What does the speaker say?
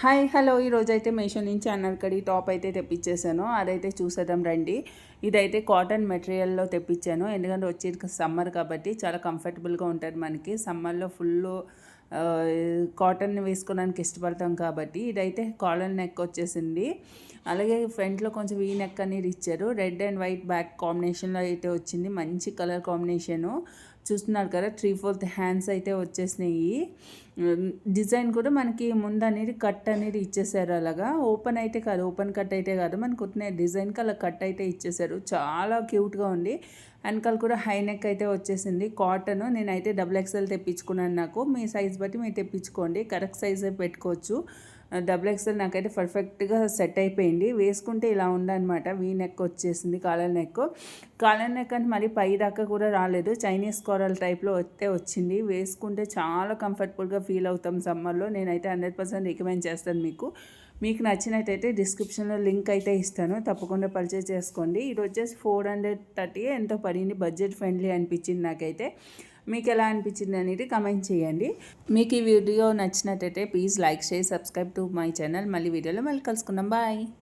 Hi hello ఈరోజైతే మీషో నుంచి Anarkali top అయితే తెప్పించేసాను. అదైతే చూసేద్దాం రండి. ఇదైతే కాటన్ మెటీరియల్లో తెప్పించాను. ఎందుకంటే వచ్చేది సమ్మర్ కాబట్టి చాలా కంఫర్టబుల్గా ఉంటుంది మనకి. సమ్మర్లో ఫుల్ కాటన్ వేసుకోవడానికి ఇష్టపడతాం కాబట్టి. ఇదైతే కాలర్ నెక్ వచ్చేసింది. అలాగే ఫ్రంట్లో కొంచెం వీ నెక్ అనేది ఇచ్చారు. రెడ్ అండ్ వైట్ బ్యాక్ కాంబినేషన్లో అయితే వచ్చింది. మంచి కలర్ కాంబినేషను. చూస్తున్నారు కదా 3/4 హ్యాండ్స్ అయితే వచ్చేసినాయి. డిజైన్ కూడా మనకి ముందు అనేది కట్ అనేది ఇచ్చేసారు. అలాగా ఓపెన్ అయితే కాదు, ఓపెన్ కట్ అయితే కాదు, మనకు ఉన్న డిజైన్కి అలా కట్ అయితే ఇచ్చేసారు. చాలా క్యూట్గా ఉంది. వెనకాల కూడా హై నెక్ అయితే వచ్చేసింది. కాటన్ నేనైతే XXL తెప్పించుకున్నాను. నాకు మీ సైజ్ బట్టి మీరు తెప్పించుకోండి, కరెక్ట్ సైజే పెట్టుకోవచ్చు. XXL నాకైతే పర్ఫెక్ట్గా సెట్ అయిపోయింది. వేసుకుంటే ఇలా ఉండనమాట. వీ నెక్ వచ్చేసింది, కాలర్ నెక్. కాలర్ నెక్ అంటే మరి పై దాకా కూడా రాలేదు, చైనీస్ కోరల్ టైప్లో అయితే వచ్చింది. వేసుకుంటే చాలా కంఫర్టబుల్గా ఫీల్ అవుతాం సమ్మర్లో. నేనైతే 100% రికమెండ్ చేస్తాను మీకు. మీకు నచ్చినట్టయితే డిస్క్రిప్షన్లో లింక్ అయితే ఇస్తాను, తప్పకుండా పర్చేస్ చేసుకోండి. ఇది వచ్చేసి 430 ఎంతో పడింది. బడ్జెట్ ఫ్రెండ్లీ అనిపించింది నాకైతే. మీకు ఎలా అనిపించింది అనేది కమెంట్ చేయండి. మీకు ఈ వీడియో నచ్చినట్టయితే please like, share, subscribe to my channel. మళ్ళీ వీడియోలో మళ్ళీ కలుసుకుందాం. బాయ్.